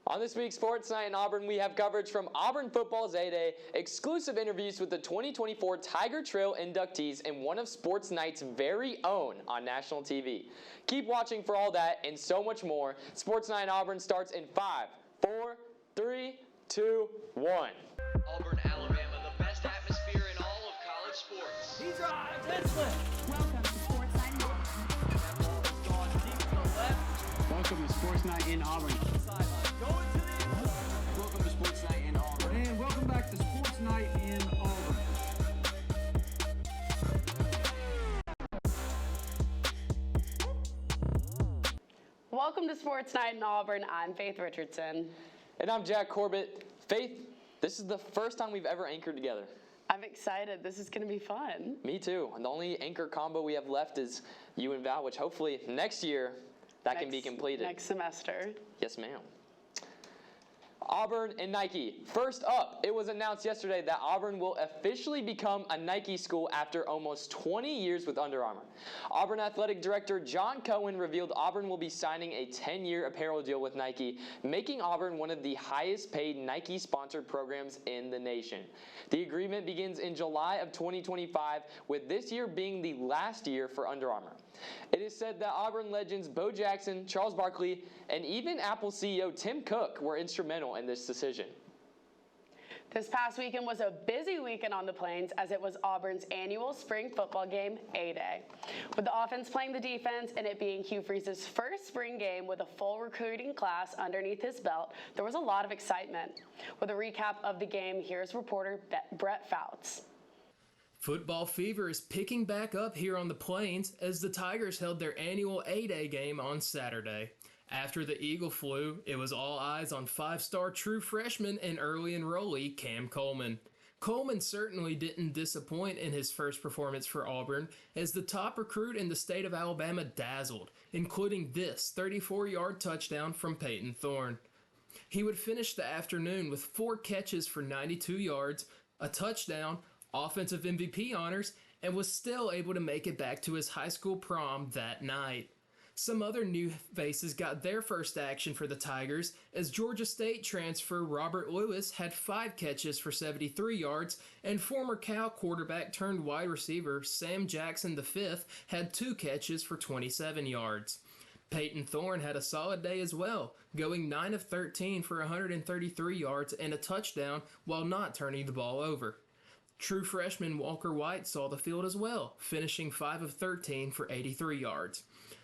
On this week's Sports Night in Auburn, we have coverage from Auburn football's A-Day, exclusive interviews with the 2024 Tiger Trail inductees, and one of Sports Night's very own on national TV. Keep watching for all that and so much more. Sports Night in Auburn starts in 5, 4, 3, 2, 1. Auburn, Alabama, the best atmosphere in all of college sports. He drives and slips. Welcome to Sports Night in Auburn. That ball is gone deep to the left. Welcome to Sports Night in Auburn. Going to the end zone. Welcome to Sports Night in Auburn. And welcome back to Sports Night in Auburn. Welcome to Sports Night in Auburn. I'm Faith Richardson. And I'm Jack Corbett. Faith, this is the first time we've ever anchored together. I'm excited. This is going to be fun. Me too. And the only anchor combo we have left is you and Val, which hopefully next year that can be completed. Next semester. Yes, ma'am. Auburn and Nike. First up, it was announced yesterday that Auburn will officially become a Nike school after almost 20 years with Under Armour. Auburn Athletic Director John Cohen revealed Auburn will be signing a 10-year apparel deal with Nike, making Auburn one of the highest-paid Nike-sponsored programs in the nation. The agreement begins in July of 2025, with this year being the last year for Under Armour. It is said that Auburn legends Bo Jackson, Charles Barkley, and even Apple CEO Tim Cook were instrumental in this decision. This past weekend was a busy weekend on the Plains as it was Auburn's annual spring football game, A-Day. With the offense playing the defense and it being Hugh Freeze's first spring game with a full recruiting class underneath his belt, there was a lot of excitement. With a recap of the game, here's reporter Brett Fouts. Football fever is picking back up here on the Plains as the Tigers held their annual A-Day game on Saturday. After the Eagle flew, it was all eyes on five-star true freshman and early enrollee Cam Coleman. Coleman certainly didn't disappoint in his first performance for Auburn, as the top recruit in the state of Alabama dazzled, including this 34-yard touchdown from Peyton Thorne. He would finish the afternoon with 4 catches for 92 yards, a touchdown, offensive MVP honors, and was still able to make it back to his high school prom that night. Some other new faces got their first action for the Tigers as Georgia State transfer Robert Lewis had 5 catches for 73 yards, and former Cal quarterback turned wide receiver Sam Jackson V had 2 catches for 27 yards. Peyton Thorne had a solid day as well, going 9 of 13 for 133 yards and a touchdown while not turning the ball over. True freshman Walker White saw the field as well, finishing 5 of 13 for 83 yards.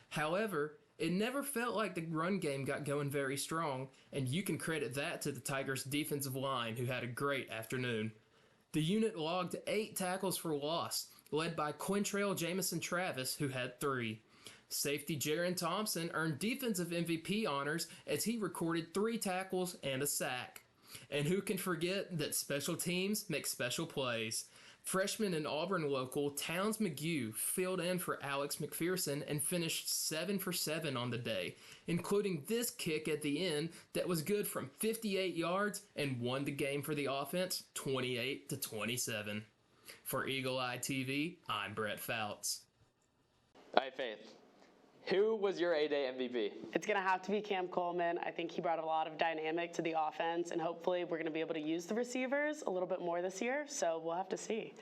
However, it never felt like the run game got going very strong, and you can credit that to the Tigers' defensive line, who had a great afternoon. The unit logged 8 tackles for loss, led by Quintrell Jamison Travis, who had 3. Safety Jaron Thompson earned defensive MVP honors as he recorded 3 tackles and a sack. And who can forget that special teams make special plays? Freshman and Auburn local Towns McGew filled in for Alex McPherson and finished 7 for 7 on the day, including this kick at the end that was good from 58 yards and won the game for the offense 28-27. For Eagle Eye TV, I'm Brett Fouts. All right, Faith. Who was your A-Day MVP? It's going to have to be Cam Coleman. I think he brought a lot of dynamic to the offense, and hopefully we're going to be able to use the receivers a little bit more this year, so we'll have to see.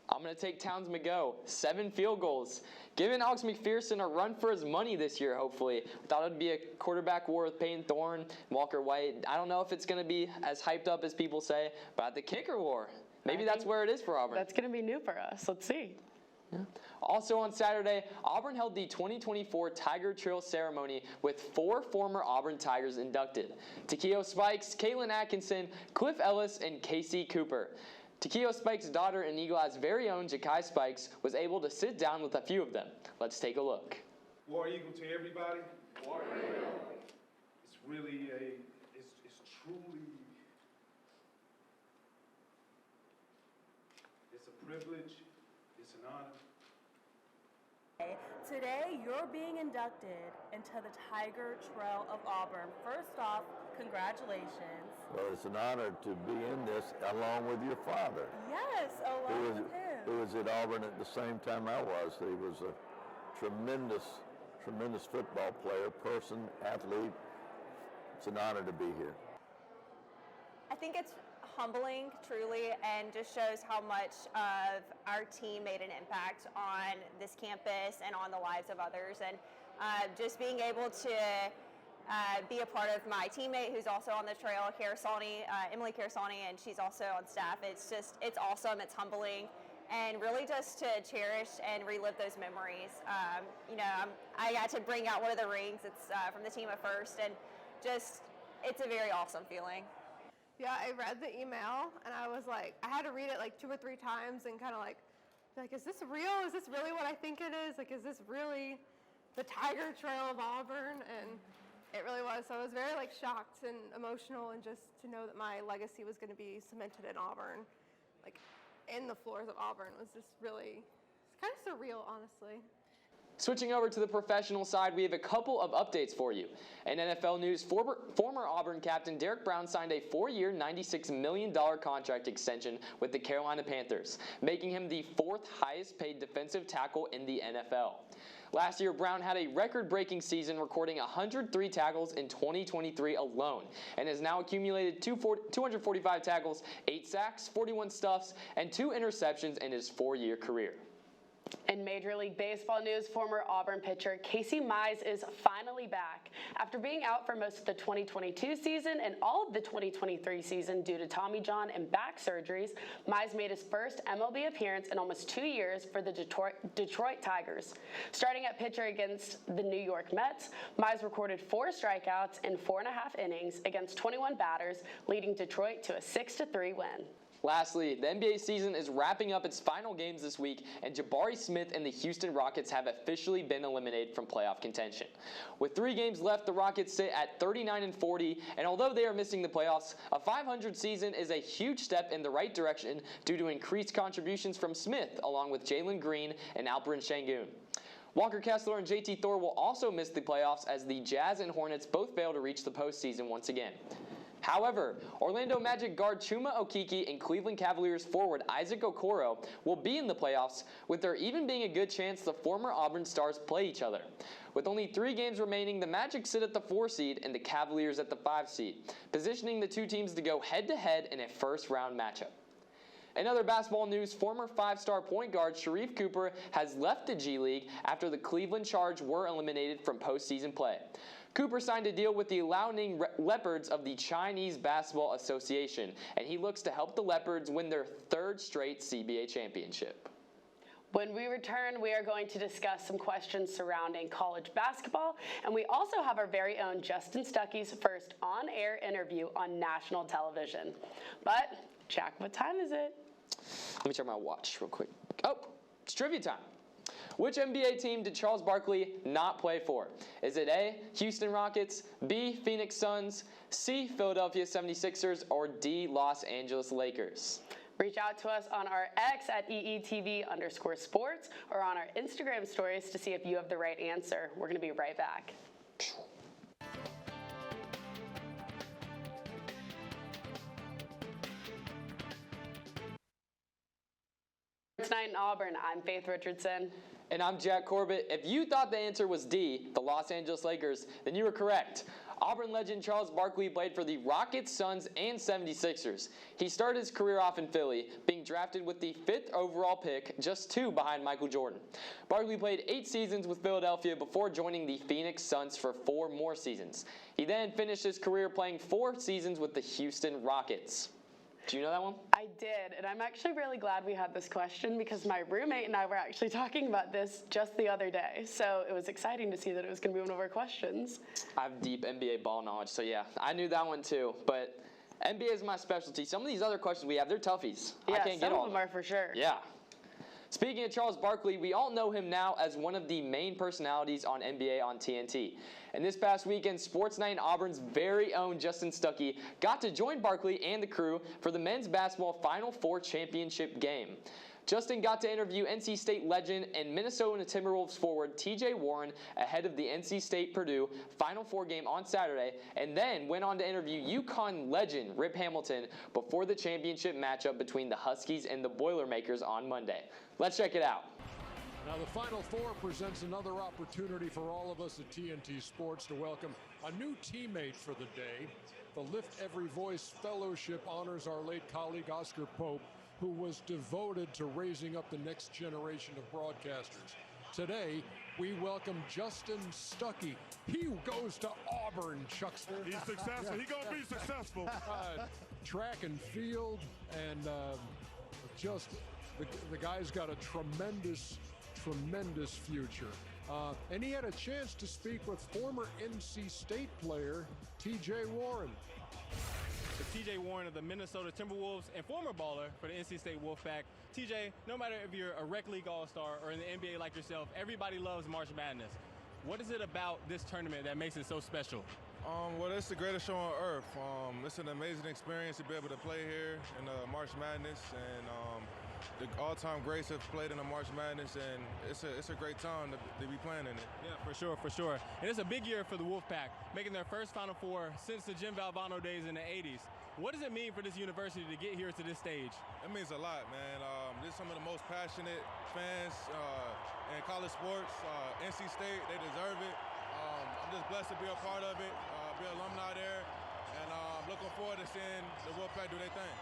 I'm going to take Towns McGew, 7 field goals. Giving Alex McPherson a run for his money this year, hopefully. Thought it would be a quarterback war with Peyton Thorne, Walker White. I don't know if it's going to be as hyped up as people say, but the kicker war, maybe that's where it is for Auburn. That's going to be new for us. Let's see. Yeah. Also on Saturday, Auburn held the 2024 Tiger Trail ceremony with 4 former Auburn Tigers inducted. Takeo Spikes, Caitlin Atkinson, Cliff Ellis, and Casey Cooper. Takeo Spikes' daughter and Eagle Eye's very own Jakai Spikes was able to sit down with a few of them. Let's take a look. War Eagle to everybody. War Eagle. It's really it's truly, it's a privilege. It's an honor. Today, you're being inducted into the Tiger Trail of Auburn. First off, congratulations. Well, it's an honor to be in this along with your father. Yes, along with him. Who was at Auburn at the same time I was. He was a tremendous football player, person, athlete. It's an honor to be here. I think it's humbling, truly, and just shows how much of our team made an impact on this campus and on the lives of others. And just being able to be a part of my teammate who's also on the trail, Emily Carasani, and she's also on staff. It's awesome, it's humbling, and really just to cherish and relive those memories. I got to bring out one of the rings. It's from the team at first, and just, it's a very awesome feeling. Yeah, I read the email, and I was like, I had to read it like 2 or 3 times and kind of like, is this real? Is this really what I think it is? Like, is this really the Tiger Trail of Auburn? And it really was. So I was very shocked and emotional, and just to know that my legacy was going to be cemented in Auburn, in the floors of Auburn, was just really, it's kind of surreal, honestly. Switching over to the professional side, we have a couple of updates for you. In NFL news, former Auburn captain Derek Brown signed a 4-year, $96 million contract extension with the Carolina Panthers, making him the 4th highest paid defensive tackle in the NFL. Last year, Brown had a record-breaking season, recording 103 tackles in 2023 alone, and has now accumulated 245 tackles, 8 sacks, 41 stuffs, and 2 interceptions in his 4-year career. In Major League Baseball news, former Auburn pitcher Casey Mize is finally back. After being out for most of the 2022 season and all of the 2023 season due to Tommy John and back surgeries, Mize made his first MLB appearance in almost 2 years for the Detroit Tigers. Starting at pitcher against the New York Mets, Mize recorded 4 strikeouts in 4.5 innings against 21 batters, leading Detroit to a 6-3 win. Lastly, the NBA season is wrapping up its final games this week, and Jabari Smith and the Houston Rockets have officially been eliminated from playoff contention. With 3 games left, the Rockets sit at 39-40, and although they are missing the playoffs, a 500 season is a huge step in the right direction due to increased contributions from Smith, along with Jalen Green and Alperen Sengun. Walker Kessler and JT Thor will also miss the playoffs as the Jazz and Hornets both fail to reach the postseason once again. However, Orlando Magic guard Chuma Okeke and Cleveland Cavaliers forward Isaac Okoro will be in the playoffs, with there even being a good chance the former Auburn stars play each other. With only 3 games remaining, the Magic sit at the 4 seed and the Cavaliers at the 5 seed, positioning the 2 teams to go head-to-head in a first-round matchup. In other basketball news, former 5-star point guard Sharif Cooper has left the G League after the Cleveland Charge were eliminated from postseason play. Cooper signed a deal with the Liaoning Leopards of the Chinese Basketball Association, and he looks to help the Leopards win their 3rd straight CBA championship. When we return, we are going to discuss some questions surrounding college basketball, and we also have our very own Justin Stuckey's first on-air interview on national television. But, Jack, what time is it? Let me check my watch real quick. Oh, it's trivia time. Which NBA team did Charles Barkley not play for? Is it A, Houston Rockets, B, Phoenix Suns, C, Philadelphia 76ers, or D, Los Angeles Lakers? Reach out to us on our X at EETV_sports or on our Instagram stories to see if you have the right answer. We're going to be right back. Tonight in Auburn, I'm Faith Richardson. And I'm Jack Corbett. If you thought the answer was D, the Los Angeles Lakers, then you were correct. Auburn legend Charles Barkley played for the Rockets, Suns, and 76ers. He started his career off in Philly, being drafted with the 5th overall pick, just 2 behind Michael Jordan. Barkley played 8 seasons with Philadelphia before joining the Phoenix Suns for 4 more seasons. He then finished his career playing 4 seasons with the Houston Rockets. Do you know that one? I did, and I'm actually really glad we had this question because my roommate and I were actually talking about this just the other day. So it was exciting to see that it was going to be one of our questions. I have deep NBA ball knowledge, so yeah, I knew that one too. But NBA is my specialty. Some of these other questions we have, they're toughies. Yeah, I can't get all some of them are for sure. Yeah. Speaking of Charles Barkley, we all know him now as one of the main personalities on NBA on TNT. And this past weekend, Sports Night in Auburn's very own Justin Stuckey got to join Barkley and the crew for the men's basketball Final Four championship game. Justin got to interview NC State legend and Minnesota Timberwolves forward TJ Warren ahead of the NC State-Purdue Final Four game on Saturday, and then went on to interview UConn legend Rip Hamilton before the championship matchup between the Huskies and the Boilermakers on Monday. Let's check it out. Now the Final Four presents another opportunity for all of us at TNT Sports to welcome a new teammate for the day. The Lift Every Voice Fellowship honors our late colleague Oscar Pope, who was devoted to raising up the next generation of broadcasters. Today, we welcome Justin Stuckey. He goes to Auburn, Chuckster. He's successful. He's going to be successful. Track and field, and just the guy's got a tremendous future. And he had a chance to speak with former NC State player T.J. Warren. So T.J. Warren of the Minnesota Timberwolves and former baller for the NC State Wolfpack. T.J., no matter if you're a rec league all-star or in the NBA like yourself, everybody loves March Madness. What is it about this tournament that makes it so special? Well, it's the greatest show on earth. It's an amazing experience to be able to play here in March Madness, and the all-time greats have played in the March Madness, and it's a great time to be playing in it. Yeah, for sure. And it's a big year for the Wolfpack, making their first Final Four since the Jim Valvano days in the 80s. What does it mean for this university to get here to this stage? It means a lot, man. This is some of the most passionate fans in college sports. NC State, they deserve it. I'm just blessed to be a part of it, be an alumni there. And I'm looking forward to seeing the Wolfpack do their thing.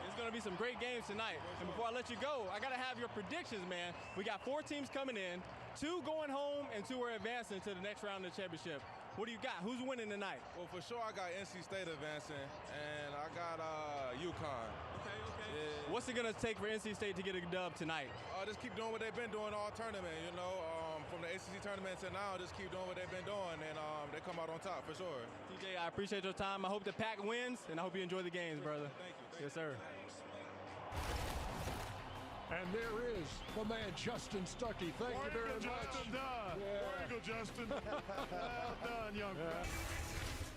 It's going to be some great games tonight. And before I let you go, I got to have your predictions, man. We got 4 teams coming in, 2 going home, and 2 are advancing to the next round of the championship. What do you got? Who's winning tonight? Well, for sure, I got NC State advancing, and I got UConn. Okay. Yeah. What's it going to take for NC State to get a dub tonight? Just keep doing what they've been doing all tournament, from the ACC tournament to now, just keep doing what they've been doing, and they come out on top for sure. TJ, I appreciate your time. I hope the Pack wins, and I hope you enjoy the games, brother. Thank you. Yes, sir. And there is the man, Justin Stuckey. Thank you very much. Justin, There you go, Justin. Well done, young man.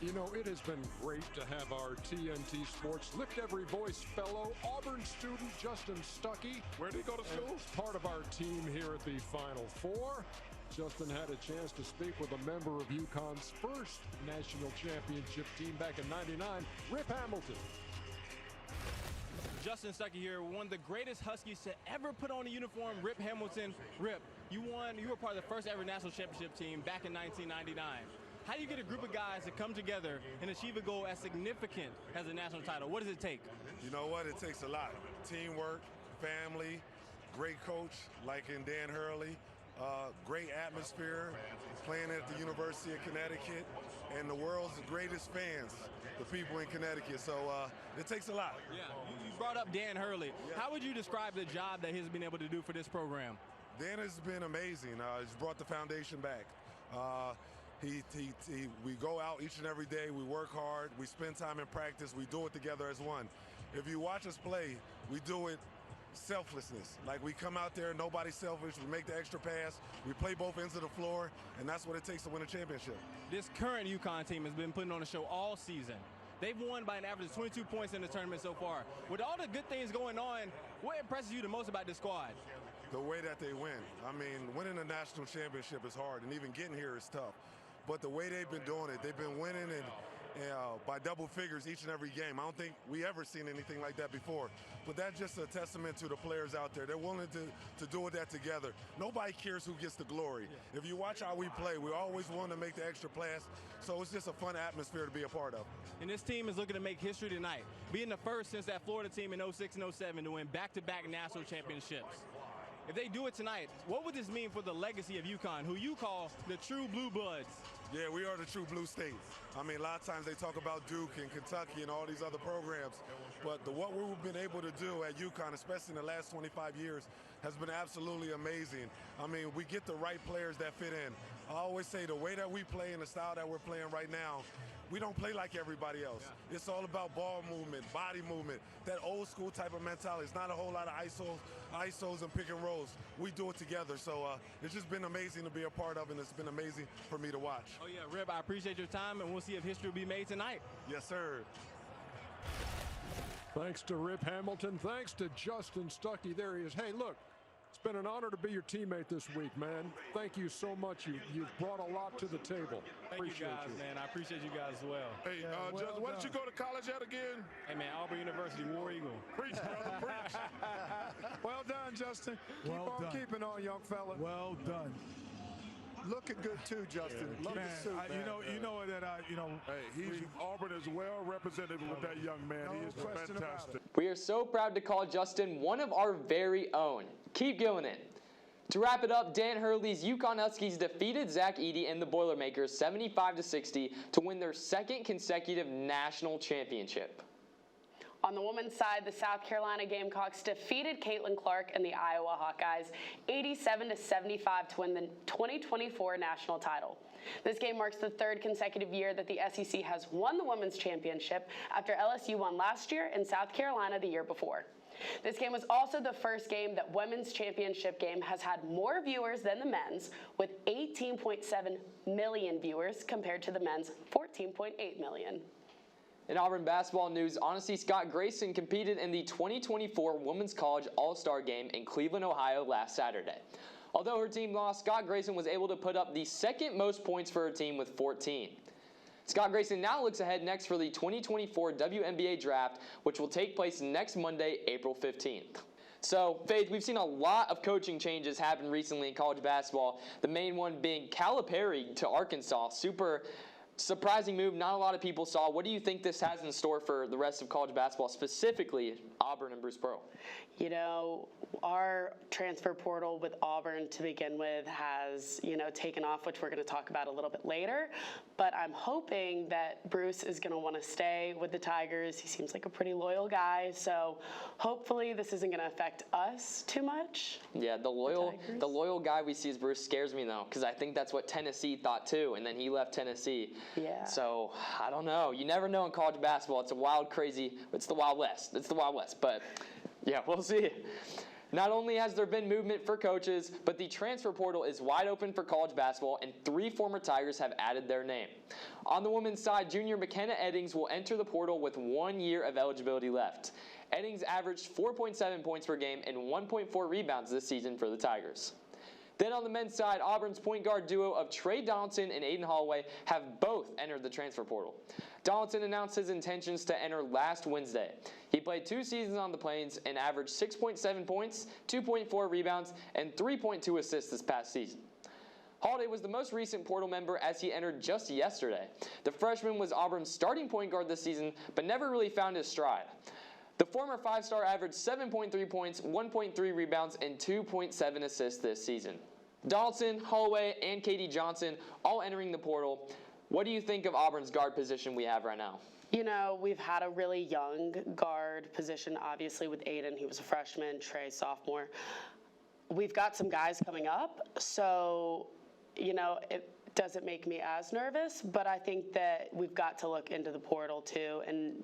You know, it has been great to have our TNT Sports Lift Every Voice fellow, Auburn student Justin Stuckey. Where did he go to school? Part of our team here at the Final Four. Justin had a chance to speak with a member of UConn's first national championship team back in '99, Rip Hamilton. Justin Stuckey here, one of the greatest Huskies to ever put on a uniform, Rip Hamilton. Rip, you were part of the first ever national championship team back in 1999. How do you get a group of guys to come together and achieve a goal as significant as a national title? What does it take? You know what? It takes a lot. Teamwork, family, great coach like in Dan Hurley, great atmosphere, playing at the University of Connecticut, and the world's greatest fans, the people in Connecticut. So it takes a lot. Yeah, you brought up Dan Hurley. Yeah. How would you describe the job that he's been able to do for this program? Dan has been amazing. He's brought the foundation back. We go out each and every day. We work hard. We spend time in practice. We do it together as one. If you watch us play, we do it selflessness. Like, we come out there, nobody's selfish. We make the extra pass. We play both ends of the floor, and that's what it takes to win a championship. This current UConn team has been putting on a show all season. They've won by an average of 22 points in the tournament so far. With all the good things going on, what impresses you the most about this squad? The way that they win. I mean, winning a national championship is hard, and even getting here is tough. But the way they've been doing it, they've been winning and by double figures each and every game. I don't think we ever seen anything like that before. But that's just a testament to the players out there. They're willing to do that together. Nobody cares who gets the glory. Yeah. If you watch how we play, we always want to make the extra pass. So it's just a fun atmosphere to be a part of. And this team is looking to make history tonight, being the first since that Florida team in 06 and 07 to win back-to-back national championships. If they do it tonight, what would this mean for the legacy of UConn, who you call the true blue bloods? Yeah, we are the true blue state. I mean, a lot of times they talk about Duke and Kentucky and all these other programs, but what we've been able to do at UConn, especially in the last 25 years, has been absolutely amazing. I mean, we get the right players that fit in. I always say the way that we play and the style that we're playing right now, we don't play like everybody else. Yeah. It's all about ball movement, body movement, that old school type of mentality. It's not a whole lot of ISOs and pick and rolls. We do it together. So it's just been amazing to be a part of, and it's been amazing for me to watch. Oh yeah, Rip, I appreciate your time, and we'll see if history will be made tonight. Yes, sir. Thanks to Rip Hamilton. Thanks to Justin Stuckey. There he is. Hey, look. It's been an honor to be your teammate this week, man. Thank you so much. You've brought a lot to the table. Thank you guys, man. I appreciate you guys as well. Hey, Justin, where did you go to college at again? Hey, man, Auburn University, War Eagle. Preach, brother, preach. Well done, Justin. Keep on keeping on, young fella. Well done. Looking good too, Justin. Love Man, the suit, man. He's Auburn is well represented with that young man. No He is question about fantastic. We are so proud to call Justin one of our very own. Keep doing it. To wrap it up, Dan Hurley's UConn Huskies defeated Zach Edey and the Boilermakers 75-60 to win their second consecutive national championship. On the women's side, the South Carolina Gamecocks defeated Caitlin Clark and the Iowa Hawkeyes 87-75 to win the 2024 national title. This game marks the third consecutive year that the SEC has won the women's championship after LSU won last year and South Carolina the year before. This game was also the first game that women's championship game has had more viewers than the men's, with 18.7 million viewers compared to the men's 14.8 million. In Auburn basketball news, Honesty Scott Grayson competed in the 2024 Women's College All-Star Game in Cleveland, Ohio last Saturday. Although her team lost, Scott Grayson was able to put up the second most points for her team with 14. Scott Grayson now looks ahead next for the 2024 WNBA Draft, which will take place next Monday, April 15th. So, Faith, we've seen a lot of coaching changes happen recently in college basketball, the main one being Calipari to Arkansas. Super surprising move not a lot of people saw. What do you think this has in store for the rest of college basketball, specifically Auburn and Bruce Pearl? You know, our transfer portal with Auburn to begin with has, taken off, which we're going to talk about a little bit later. But I'm hoping that Bruce is going to want to stay with the Tigers. He seems like a pretty loyal guy. So hopefully this isn't going to affect us too much. Yeah, the loyal guy we see as Bruce scares me, though, because I think that's what Tennessee thought, too. And then he left Tennessee. Yeah. So, I don't know. You never know in college basketball. It's a wild, crazy, it's the Wild West. It's the Wild West. But, yeah, we'll see. Not only has there been movement for coaches, but the transfer portal is wide open for college basketball, and 3 former Tigers have added their name. On the women's side, junior McKenna Eddings will enter the portal with 1 year of eligibility left. Eddings averaged 4.7 points per game and 1.4 rebounds this season for the Tigers. Then on the men's side, Auburn's point guard duo of Trey Donaldson and Aiden Holloway have both entered the transfer portal. Donaldson announced his intentions to enter last Wednesday. He played 2 seasons on the Plains and averaged 6.7 points, 2.4 rebounds, and 3.2 assists this past season. Holloway was the most recent portal member as he entered just yesterday. The freshman was Auburn's starting point guard this season, but never really found his stride. The former 5-star averaged 7.3 points, 1.3 rebounds, and 2.7 assists this season. Donaldson, Holloway, and Katie Johnson all entering the portal. What do you think of Auburn's guard position we have right now? We've had a really young guard position, obviously, with Aiden. He was a freshman, Trey, sophomore. We've got some guys coming up, so, it doesn't make me as nervous, but I think that we've got to look into the portal, too, and,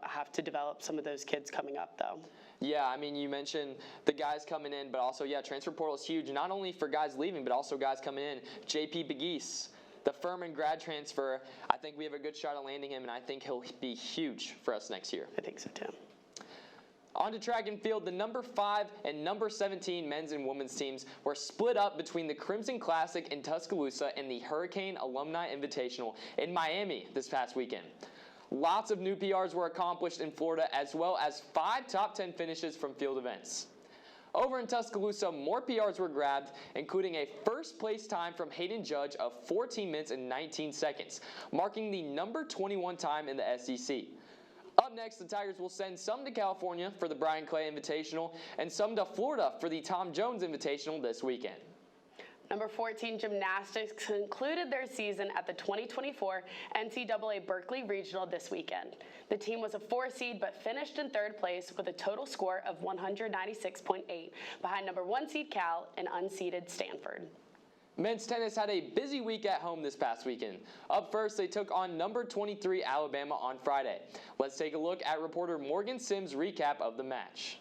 have to develop some of those kids coming up, though. Yeah, I mean, you mentioned the guys coming in, but also, transfer portal is huge, not only for guys leaving, but also guys coming in. JP Begees, the Furman grad transfer, I think we have a good shot at landing him, and I think he'll be huge for us next year. I think so, too. On to track and field, the number 5 and number 17 men's and women's teams were split up between the Crimson Classic in Tuscaloosa and the Hurricane Alumni Invitational in Miami this past weekend. Lots of new PRs were accomplished in Florida, as well as 5 top 10 finishes from field events. Over in Tuscaloosa, more PRs were grabbed, including a first-place time from Hayden Judge of 14 minutes and 19 seconds, marking the number 21 time in the SEC. Up next, the Tigers will send some to California for the Brian Clay Invitational and some to Florida for the Tom Jones Invitational this weekend. Number 14 Gymnastics concluded their season at the 2024 NCAA Berkeley Regional this weekend. The team was a 4 seed but finished in 3rd place with a total score of 196.8 behind number 1 seed Cal and unseeded Stanford. Men's tennis had a busy week at home this past weekend. Up first, they took on number 23 Alabama on Friday. Let's take a look at reporter Morgan Sims' recap of the match.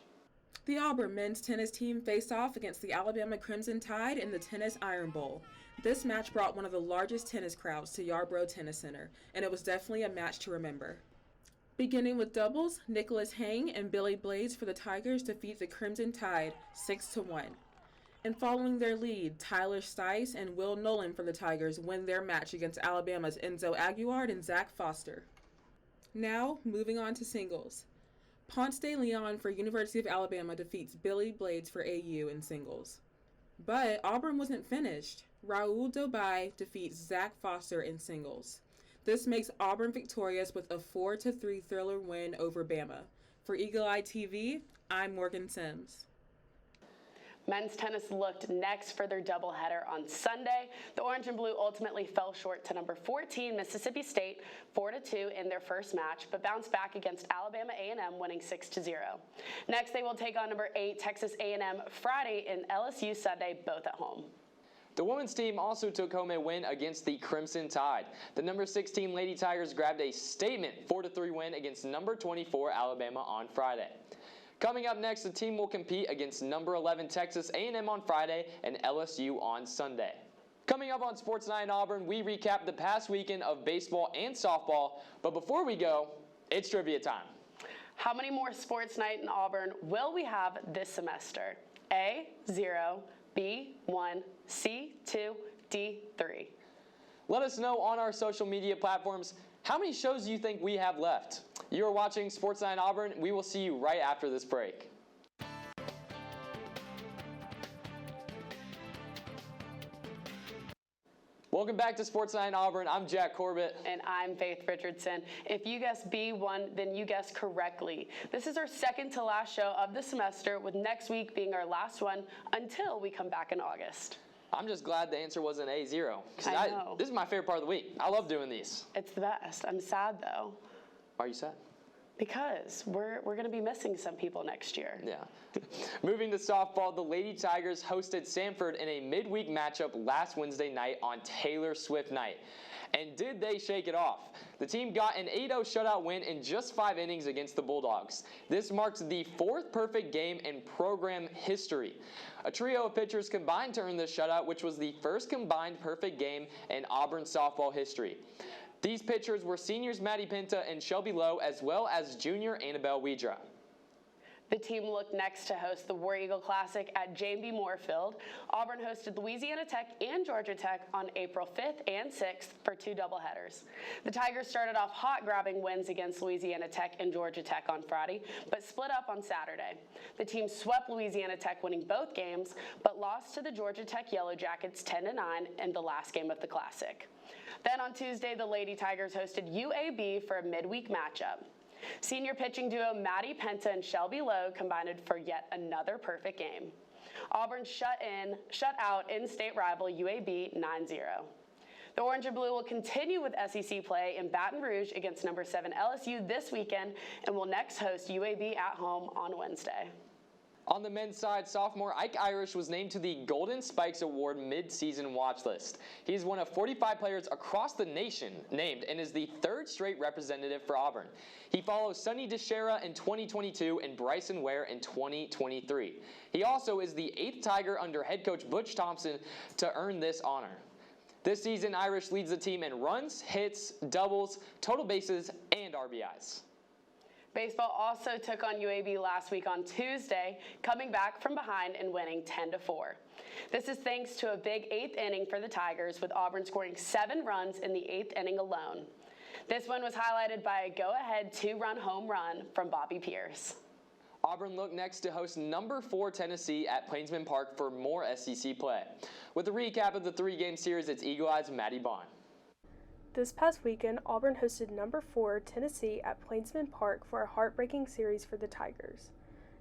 The Auburn men's tennis team faced off against the Alabama Crimson Tide in the Tennis Iron Bowl. This match brought one of the largest tennis crowds to Yarborough Tennis Center, and it was definitely a match to remember. Beginning with doubles, Nicholas Hang and Billy Blades for the Tigers defeat the Crimson Tide 6-1. And following their lead, Tyler Stice and Will Nolan for the Tigers win their match against Alabama's Enzo Aguiard and Zach Foster. Now, moving on to singles. Ponce de Leon for University of Alabama defeats Billy Blades for AU in singles. But Auburn wasn't finished. Raul Dobai defeats Zach Foster in singles. This makes Auburn victorious with a 4-3 thriller win over Bama. For Eagle Eye TV, I'm Morgan Sims. Men's tennis looked next for their doubleheader on Sunday. The Orange and Blue ultimately fell short to number 14 Mississippi State 4-2 in their first match, but bounced back against Alabama A&M, winning 6-0. Next, they will take on number 8 Texas A&M Friday and LSU Sunday, both at home. The women's team also took home a win against the Crimson Tide. The number 16 Lady Tigers grabbed a statement 4-3 win against number 24 Alabama on Friday. Coming up next, the team will compete against number 11 Texas A&M on Friday and LSU on Sunday. Coming up on Sports Night in Auburn, we recap the past weekend of baseball and softball. But before we go, it's trivia time. How many more Sports Night in Auburn will we have this semester? A, 0, B, 1, C, 2, D, 3. Let us know on our social media platforms how many shows you think we have left. You are watching Sports Night in Auburn. We will see you right after this break. Welcome back to Sports Night in Auburn. I'm Jack Corbett. And I'm Faith Richardson. If you guessed B1, then you guessed correctly. This is our second to last show of the semester, with next week being our last one until we come back in August. I'm just glad the answer wasn't A0. I know. This is my favorite part of the week. I love doing these. It's the best. I'm sad, though. Why are you sad? Because we're going to be missing some people next year. Yeah. Moving to softball, the Lady Tigers hosted Sanford in a midweek matchup last Wednesday night on Taylor Swift night. And did they shake it off? The team got an 8-0 shutout win in just 5 innings against the Bulldogs. This marks the 4th perfect game in program history. A trio of pitchers combined to earn this shutout, which was the first combined perfect game in Auburn softball history. These pitchers were seniors Maddie Pinta and Shelby Lowe, as well as junior Annabelle Wedra. The team looked next to host the War Eagle Classic at Jane B. Moore Field. Auburn hosted Louisiana Tech and Georgia Tech on April 5th and 6th for 2 doubleheaders. The Tigers started off hot, grabbing wins against Louisiana Tech and Georgia Tech on Friday, but split up on Saturday. The team swept Louisiana Tech, winning both games, but lost to the Georgia Tech Yellow Jackets 10-9 in the last game of the Classic. Then on Tuesday, the Lady Tigers hosted UAB for a midweek matchup. Senior pitching duo Maddie Pinta and Shelby Lowe combined for yet another perfect game. Auburn shut out in-state rival UAB 9-0. The Orange and Blue will continue with SEC play in Baton Rouge against number 7 LSU this weekend and will next host UAB at home on Wednesday. On the men's side, sophomore Ike Irish was named to the Golden Spikes Award mid-season watch list. He is one of 45 players across the nation named and is the 3rd straight representative for Auburn. He follows Sonny DeShera in 2022 and Bryson Ware in 2023. He also is the 8th Tiger under head coach Butch Thompson to earn this honor. This season, Irish leads the team in runs, hits, doubles, total bases, and RBIs. Baseball also took on UAB last week on Tuesday, coming back from behind and winning 10-4. This is thanks to a big 8th inning for the Tigers, with Auburn scoring 7 runs in the 8th inning alone. This one was highlighted by a go-ahead 2-run home run from Bobby Pierce. Auburn looked next to host number 4 Tennessee at Plainsman Park for more SEC play. With a recap of the 3-game series, it's Eagle Eye's Maddie Baughn. This past weekend, Auburn hosted number 4 Tennessee at Plainsman Park for a heartbreaking series for the Tigers.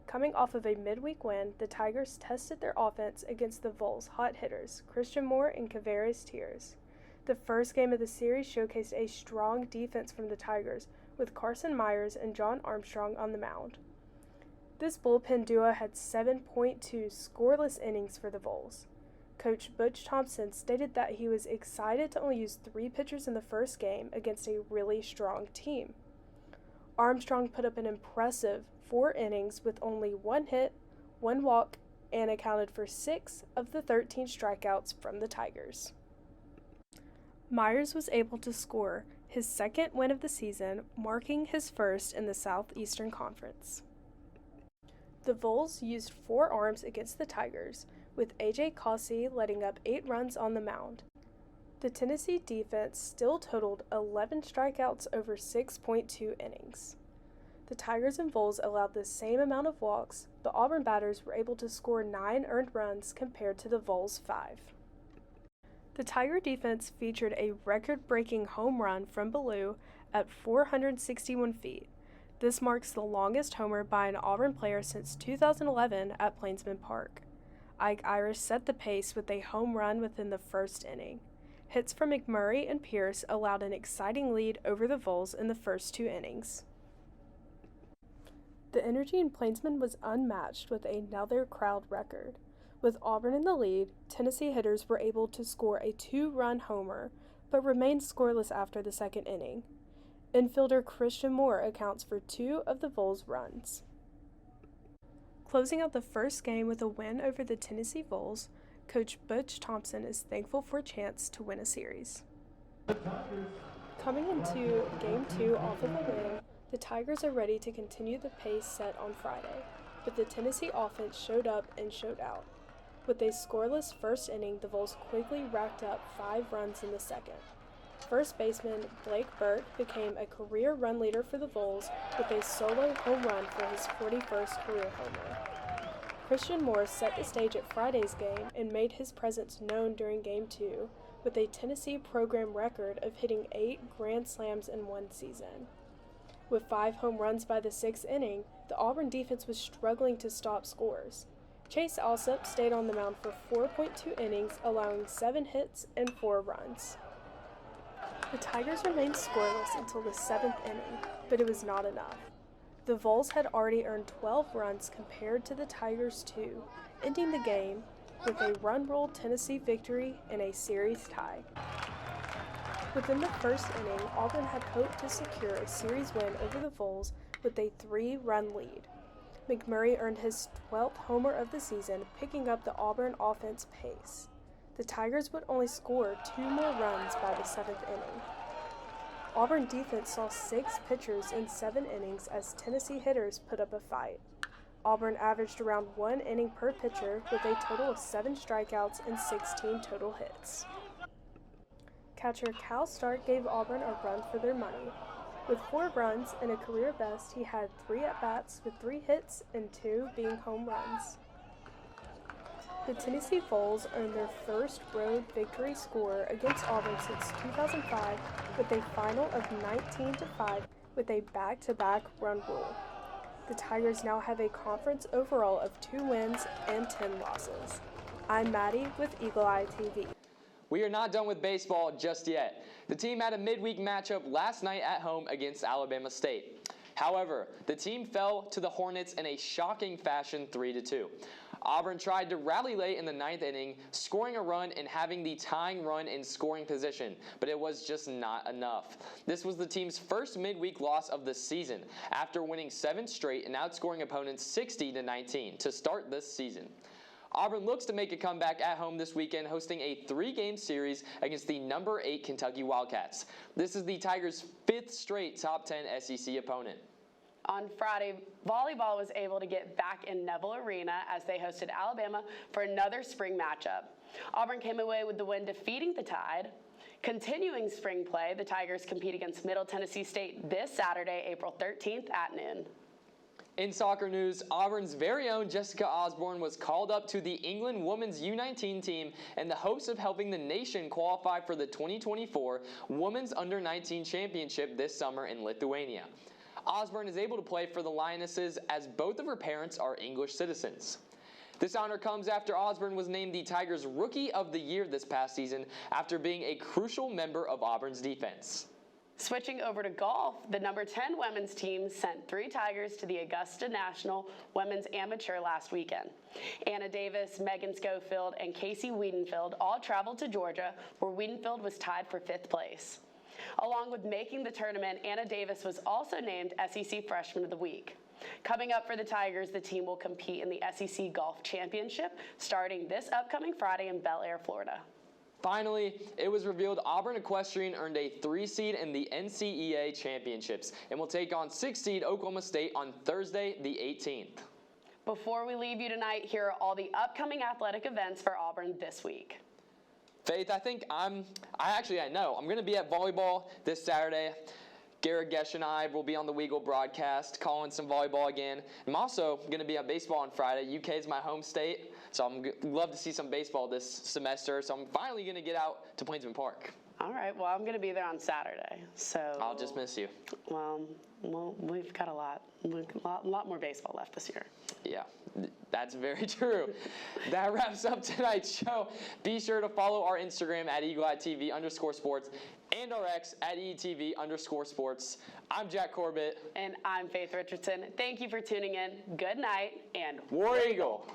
Coming off of a midweek win, the Tigers tested their offense against the Vols' hot hitters, Christian Moore and Cavanagh Tears. The first game of the series showcased a strong defense from the Tigers, with Carson Myers and John Armstrong on the mound. This bullpen duo had 7.2 scoreless innings for the Vols. Coach Butch Thompson stated that he was excited to only use 3 pitchers in the first game against a really strong team. Armstrong put up an impressive 4 innings with only 1 hit, 1 walk, and accounted for 6 of the 13 strikeouts from the Tigers. Myers was able to score his 2nd win of the season, marking his 1st in the Southeastern Conference. The Vols used 4 arms against the Tigers, with A.J. Cossey letting up 8 runs on the mound. The Tennessee defense still totaled 11 strikeouts over 6.2 innings. The Tigers and Vols allowed the same amount of walks. The Auburn batters were able to score 9 earned runs compared to the Vols' 5. The Tiger defense featured a record-breaking home run from Ballou at 461 feet. This marks the longest homer by an Auburn player since 2011 at Plainsman Park. Ike Irish set the pace with a home run within the first inning. Hits from McMurray and Pierce allowed an exciting lead over the Vols in the first 2 innings. The energy in Plainsman was unmatched with another crowd record. With Auburn in the lead, Tennessee hitters were able to score a 2-run homer, but remained scoreless after the second inning. Infielder Christian Moore accounts for 2 of the Vols' runs. Closing out the first game with a win over the Tennessee Vols, Coach Butch Thompson is thankful for a chance to win a series. Coming into Game 2 off of a win, the Tigers are ready to continue the pace set on Friday, but the Tennessee offense showed up and showed out. With a scoreless first inning, the Vols quickly racked up 5 runs in the second. First baseman Blake Burke became a career run leader for the Vols with a solo home run for his 41st career homer. Christian Moore set the stage at Friday's game and made his presence known during Game 2 with a Tennessee program record of hitting 8 grand slams in one season. With 5 home runs by the 6th inning, the Auburn defense was struggling to stop scores. Chase Alsop stayed on the mound for 4.2 innings, allowing 7 hits and 4 runs. The Tigers remained scoreless until the 7th inning, but it was not enough. The Vols had already earned 12 runs compared to the Tigers' 2, ending the game with a run-ruled Tennessee victory and a series tie. Within the first inning, Auburn had hoped to secure a series win over the Vols with a 3-run lead. McMurray earned his 12th homer of the season, picking up the Auburn offense pace. The Tigers would only score 2 more runs by the 7th inning. Auburn defense saw 6 pitchers in 7 innings as Tennessee hitters put up a fight. Auburn averaged around 1 inning per pitcher with a total of 7 strikeouts and 16 total hits. Catcher Cal Stark gave Auburn a run for their money. With 4 runs and a career best, he had 3 at-bats with 3 hits and 2 being home runs. The Tennessee Vols earned their first road victory score against Auburn since 2005 with a final of 19-5 with a back-to-back run rule. The Tigers now have a conference overall of 2 wins and 10 losses. I'm Maddie with Eagle Eye TV. We are not done with baseball just yet. The team had a midweek matchup last night at home against Alabama State. However, the team fell to the Hornets in a shocking fashion 3-2. Auburn tried to rally late in the 9th inning, scoring a run and having the tying run in scoring position, but it was just not enough. This was the team's first midweek loss of the season, after winning 7 straight and outscoring opponents 60-19 to start this season. Auburn looks to make a comeback at home this weekend, hosting a 3-game series against the number 8 Kentucky Wildcats. This is the Tigers' 5th straight top 10 SEC opponent. On Friday, volleyball was able to get back in Neville Arena as they hosted Alabama for another spring matchup. Auburn came away with the win, defeating the Tide. Continuing spring play, the Tigers compete against Middle Tennessee State this Saturday, April 13th at noon. In soccer news, Auburn's very own Jessica Osborne was called up to the England women's U19 team in the hopes of helping the nation qualify for the 2024 Women's Under-19 Championship this summer in Lithuania. Osborne is able to play for the Lionesses as both of her parents are English citizens. This honor comes after Osborne was named the Tigers' Rookie of the Year this past season after being a crucial member of Auburn's defense. Switching over to golf, the number 10 women's team sent 3 Tigers to the Augusta National Women's Amateur last weekend. Anna Davis, Megan Schofield, and Casey Wiedenfeld all traveled to Georgia, where Wiedenfeld was tied for 5th place. Along with making the tournament, Anna Davis was also named SEC Freshman of the Week. Coming up for the Tigers, the team will compete in the SEC Golf Championship starting this upcoming Friday in Bel Air, Florida. Finally, it was revealed Auburn Equestrian earned a 3 seed in the NCEA Championships and will take on 6 seed Oklahoma State on Thursday, the 18th. Before we leave you tonight, here are all the upcoming athletic events for Auburn this week. Faith, I know I'm going to be at volleyball this Saturday. Garrett Gesh and I will be on the Weagle broadcast, calling some volleyball again. I'm also going to be on baseball on Friday. UK is my home state, so I'm love to see some baseball this semester. So I'm finally going to get out to Plainsman Park. All right. Well, I'm going to be there on Saturday. So I'll just miss you. Well, we've got a lot more baseball left this year. Yeah, that's very true. That wraps up tonight's show. Be sure to follow our Instagram at EagleEyeTV_sports and our X at ETV_sports. I'm Jack Corbett. And I'm Faith Richardson. Thank you for tuning in. Good night and War Eagle.